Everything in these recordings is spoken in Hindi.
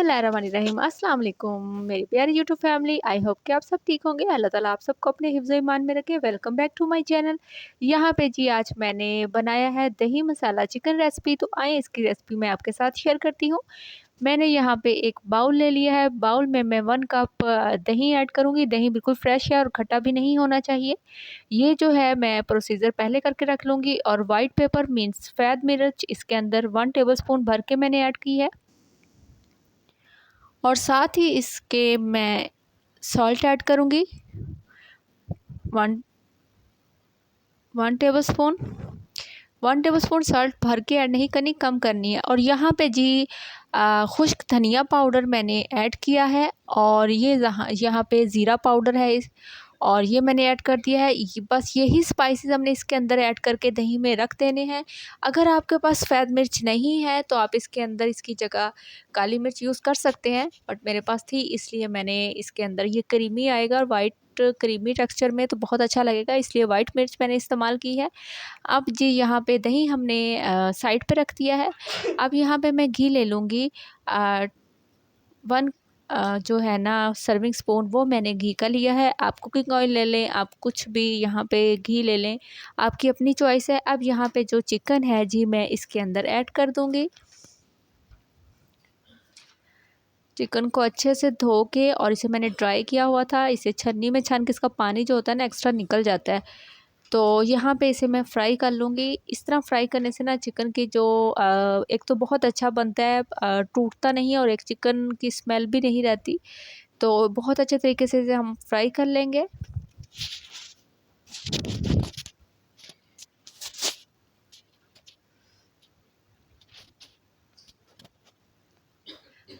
बिस्मिल्लाहिर्रहमानिर्रहीम अस्सलाम वालेकुम मेरी प्यारी यूट्यूब फैमिली। आई होप कि आप सब ठीक होंगे। अल्लाह ताला आप सबको अपने हिफ्ज़ ईमान में रखे। Welcome back to my channel. यहाँ पे जी आज मैंने बनाया है दही मसाला चिकन रेसिपी। तो आए इसकी रेसिपी मैं आपके साथ शेयर करती हूँ। मैंने यहाँ पे एक बाउल ले लिया है। बाउल में मैं 1 कप दही ऐड करूँगी। दही बिल्कुल फ्रेश है और खट्टा भी नहीं होना चाहिए। ये जो है मैं प्रोसीजर पहले करके रख लूँगी। और वाइट पेपर मीन्स सफ़ेद मिर्च इसके अंदर 1 टेबलस्पून भर के मैंने ऐड की है। और साथ ही इसके मैं सॉल्ट ऐड करूँगी 1 1 टेबलस्पून। 1 टेबलस्पून सॉल्ट भर के ऐड नहीं करनी, कम करनी है। और यहाँ पे जी खुश्क धनिया पाउडर मैंने ऐड किया है। और ये यहाँ पे ज़ीरा पाउडर है और ये मैंने ऐड कर दिया है। बस यही स्पाइसेस हमने इसके अंदर ऐड करके दही में रख देने हैं। अगर आपके पास सफ़ेद मिर्च नहीं है तो आप इसके अंदर इसकी जगह काली मिर्च यूज़ कर सकते हैं, बट मेरे पास थी इसलिए मैंने इसके अंदर ये क्रीमी आएगा और वाइट क्रीमी टेक्सचर में तो बहुत अच्छा लगेगा, इसलिए वाइट मिर्च मैंने इस्तेमाल की है। अब जी यहाँ पे दही हमने साइड पे रख दिया है। अब यहाँ पे मैं घी ले लूँगी 1 जो है ना सर्विंग स्पून, वो मैंने घी का लिया है। आप कुकिंग ऑयल ले लें, आप कुछ भी यहाँ पे घी ले लें, आपकी अपनी चॉइस है। अब यहाँ पे जो चिकन है जी मैं इसके अंदर ऐड कर दूँगी। चिकन को अच्छे से धो के और इसे मैंने ड्राई किया हुआ था। इसे छन्नी में छान के इसका पानी जो होता है ना एक्स्ट्रा निकल जाता है। तो यहाँ पे इसे मैं फ्राई कर लूँगी। इस तरह फ्राई करने से ना चिकन की जो एक तो बहुत अच्छा बनता है, टूटता नहीं है और एक चिकन की स्मेल भी नहीं रहती। तो बहुत अच्छे तरीके से इसे हम फ्राई कर लेंगे।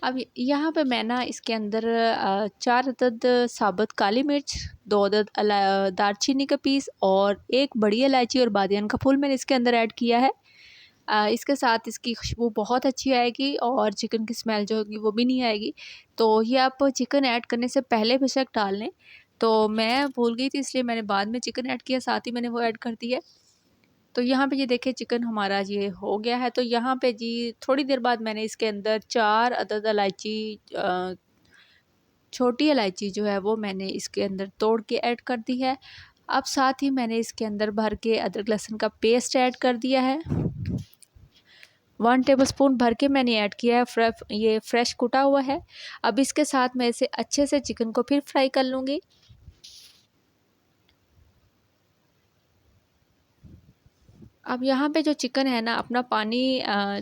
अब यहाँ पे मैं ना इसके अंदर 4 अदद साबुत काली मिर्च, 2 अदद दालचीनी का पीस और 1 बड़ी इलायची और बादियान का फूल मैंने इसके अंदर ऐड किया है। इसके साथ इसकी खुशबू बहुत अच्छी आएगी और चिकन की स्मेल जो होगी वो भी नहीं आएगी। तो ये आप चिकन ऐड करने से पहले बेशक डाल लें। तो मैं भूल गई थी इसलिए मैंने बाद में चिकन ऐड किया, साथ ही मैंने वो ऐड कर दी है। तो यहाँ पे ये देखिए चिकन हमारा ये हो गया है। तो यहाँ पे जी थोड़ी देर बाद मैंने इसके अंदर 4 अदद इलायची, छोटी इलायची जो है वो मैंने इसके अंदर तोड़ के ऐड कर दी है। अब साथ ही मैंने इसके अंदर भर के अदरक लहसुन का पेस्ट ऐड कर दिया है। 1 टेबलस्पून भर के मैंने ऐड किया है। ये फ्रेश कुटा हुआ है। अब इसके साथ मैं इसे अच्छे से चिकन को फिर फ्राई कर लूँगी। अब यहाँ पे जो चिकन है ना अपना पानी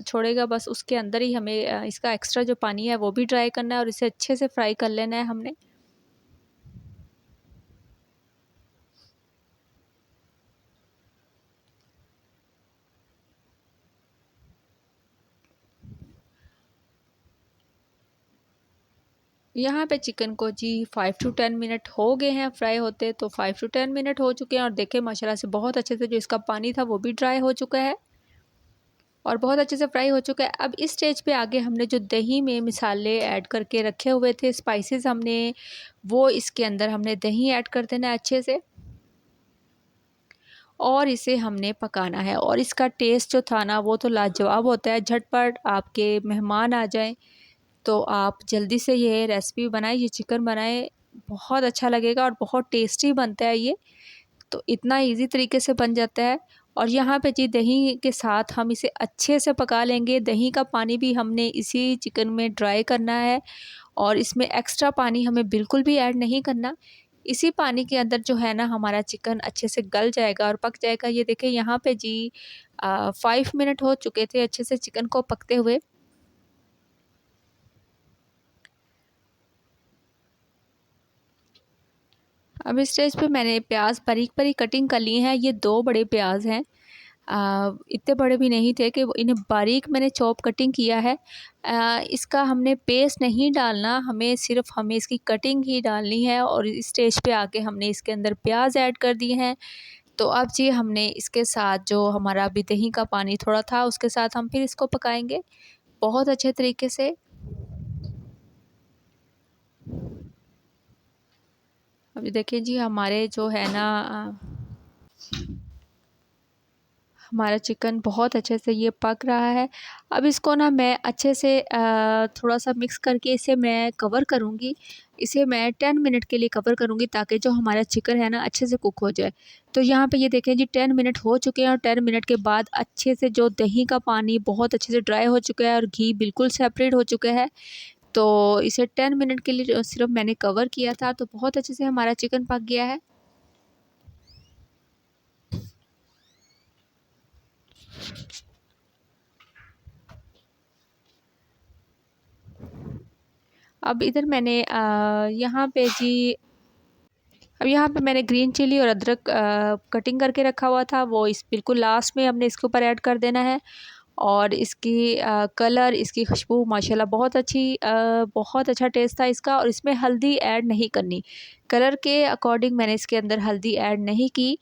छोड़ेगा, बस उसके अंदर ही हमें इसका एक्स्ट्रा जो पानी है वो भी ड्राई करना है और इसे अच्छे से फ्राई कर लेना है हमने। यहाँ पे चिकन को जी 5 टू 10 मिनट हो गए हैं फ्राई होते। तो 5 टू 10 मिनट हो चुके हैं और देखें माशाल्लाह से बहुत अच्छे से जो इसका पानी था वो भी ड्राई हो चुका है और बहुत अच्छे से फ्राई हो चुका है। अब इस स्टेज पे आगे हमने जो दही में मसाले ऐड करके रखे हुए थे, स्पाइसेस हमने वो इसके अंदर हमने दही ऐड कर देना है अच्छे से और इसे हमने पकाना है। और इसका टेस्ट जो था ना वो तो लाजवाब होता है। झटपट आपके मेहमान आ जाएं तो आप जल्दी से ये रेसिपी बनाएं, ये चिकन बनाएं, बहुत अच्छा लगेगा और बहुत टेस्टी बनता है ये। तो इतना इजी तरीके से बन जाता है। और यहाँ पे जी दही के साथ हम इसे अच्छे से पका लेंगे। दही का पानी भी हमने इसी चिकन में ड्राई करना है और इसमें एक्स्ट्रा पानी हमें बिल्कुल भी ऐड नहीं करना। इसी पानी के अंदर जो है ना हमारा चिकन अच्छे से गल जाएगा और पक जाएगा। ये देखिए यहाँ पे जी 5 मिनट हो चुके थे अच्छे से चिकन को पकते हुए। अब इस स्टेज पे मैंने प्याज बारीक बारीक कटिंग कर ली है। ये 2 बड़े प्याज हैं। इतने बड़े भी नहीं थे कि इन्हें बारीक मैंने चॉप कटिंग किया है। इसका हमने पेस्ट नहीं डालना, हमें इसकी कटिंग ही डालनी है। और इस स्टेज पे आके हमने इसके अंदर प्याज ऐड कर दिए हैं। तो अब जी हमने इसके साथ जो हमारा अभी दही का पानी थोड़ा था उसके साथ हम फिर इसको पकाएंगे बहुत अच्छे तरीके से। अभी देखिए जी हमारे जो है ना हमारा चिकन बहुत अच्छे से ये पक रहा है। अब इसको ना मैं अच्छे से थोड़ा सा मिक्स करके इसे मैं कवर करूँगी। इसे मैं 10 मिनट के लिए कवर करूँगी ताकि जो हमारा चिकन है ना अच्छे से कुक हो जाए। तो यहाँ पे ये देखें जी 10 मिनट हो चुके हैं और 10 मिनट के बाद अच्छे से जो दही का पानी बहुत अच्छे से ड्राई हो चुका है और घी बिल्कुल सेपरेट हो चुका है। तो इसे 10 मिनट के लिए सिर्फ मैंने कवर किया था, तो बहुत अच्छे से हमारा चिकन पक गया है। अब इधर मैंने यहाँ पे जी अब यहाँ पे मैंने ग्रीन चिली और अदरक कटिंग करके रखा हुआ था, वो इस बिल्कुल लास्ट में हमने इसके ऊपर ऐड कर देना है। और इसकी कलर, इसकी खुशबू माशाल्लाह बहुत अच्छा टेस्ट था इसका। और इसमें हल्दी ऐड नहीं करनी, कलर के अकॉर्डिंग मैंने इसके अंदर हल्दी ऐड नहीं की,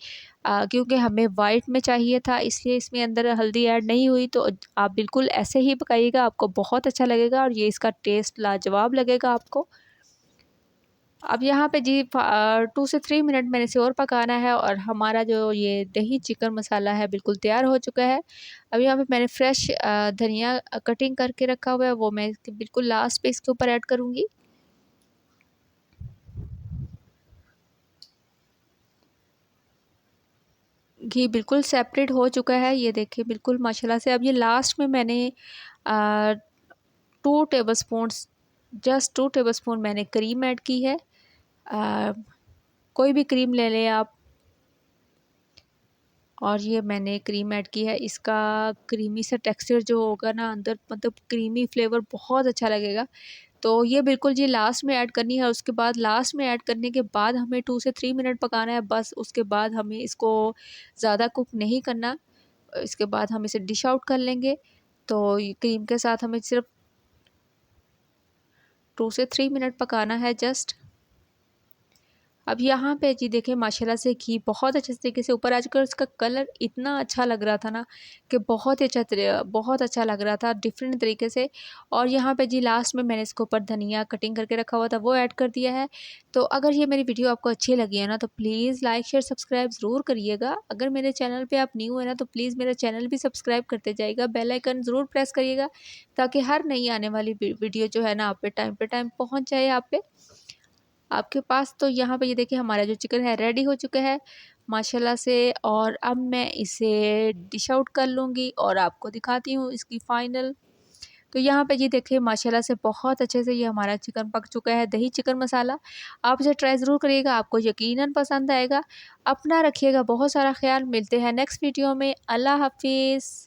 क्योंकि हमें वाइट में चाहिए था, इसलिए इसमें अंदर हल्दी ऐड नहीं हुई। तो आप बिल्कुल ऐसे ही पकाइएगा, आपको बहुत अच्छा लगेगा और ये इसका टेस्ट लाजवाब लगेगा आपको। अब यहाँ पे जी 2 से 3 मिनट मैंने इसे और पकाना है और हमारा जो ये दही चिकन मसाला है बिल्कुल तैयार हो चुका है। अब यहाँ पे मैंने फ्रेश धनिया कटिंग करके रखा हुआ है, वो मैं इसके बिल्कुल लास्ट पे इसके ऊपर ऐड करूँगी। घी बिल्कुल सेपरेट हो चुका है, ये देखिए बिल्कुल माशाल्लाह से। अब ये लास्ट में मैंने 2 टेबलस्पून्स जस्ट 2 टेबलस्पून मैंने क्रीम ऐड की है। कोई भी क्रीम ले लें आप। और ये मैंने क्रीम ऐड की है, इसका क्रीमी सा टेक्सचर जो होगा ना अंदर, मतलब क्रीमी फ्लेवर बहुत अच्छा लगेगा। तो ये बिल्कुल जी लास्ट में ऐड करनी है। उसके बाद लास्ट में ऐड करने के बाद हमें 2 से 3 मिनट पकाना है बस। उसके बाद हमें इसको ज़्यादा कुक नहीं करना। इसके बाद हम इसे डिश आउट कर लेंगे। तो ये क्रीम के साथ हमें सिर्फ 2 से 3 मिनट पकाना है जस्ट। अब यहाँ पे जी देखिए माशाल्लाह से घी बहुत अच्छे तरीके से ऊपर आ चुका है। उसका कलर इतना अच्छा लग रहा था ना कि बहुत अच्छा लग रहा था डिफरेंट तरीके से। और यहाँ पे जी लास्ट में मैंने इसके ऊपर धनिया कटिंग करके रखा हुआ था, वो ऐड कर दिया है। तो अगर ये मेरी वीडियो आपको अच्छी लगी है ना तो प्लीज़ लाइक शेयर सब्सक्राइब ज़रूर करिएगा। अगर मेरे चैनल पर आप न्यू है ना तो प्लीज़ मेरा चैनल भी सब्सक्राइब करते जाइएगा, बेल आइकन ज़रूर प्रेस करिएगा ताकि हर नई आने वाली वीडियो जो है ना आप पे टाइम पहुँच जाए आप पे आपके पास। तो यहाँ पे ये देखिए हमारा जो चिकन है रेडी हो चुका है माशाल्लाह से। और अब मैं इसे डिश आउट कर लूँगी और आपको दिखाती हूँ इसकी फ़ाइनल। तो यहाँ पे ये देखिए माशाल्लाह से बहुत अच्छे से ये हमारा चिकन पक चुका है, दही चिकन मसाला। आप इसे ट्राई ज़रूर करिएगा, आपको यकीनन पसंद आएगा। अपना रखिएगा बहुत सारा ख्याल। मिलते हैं नेक्स्ट वीडियो में। अल्लाह हाफ़िज़।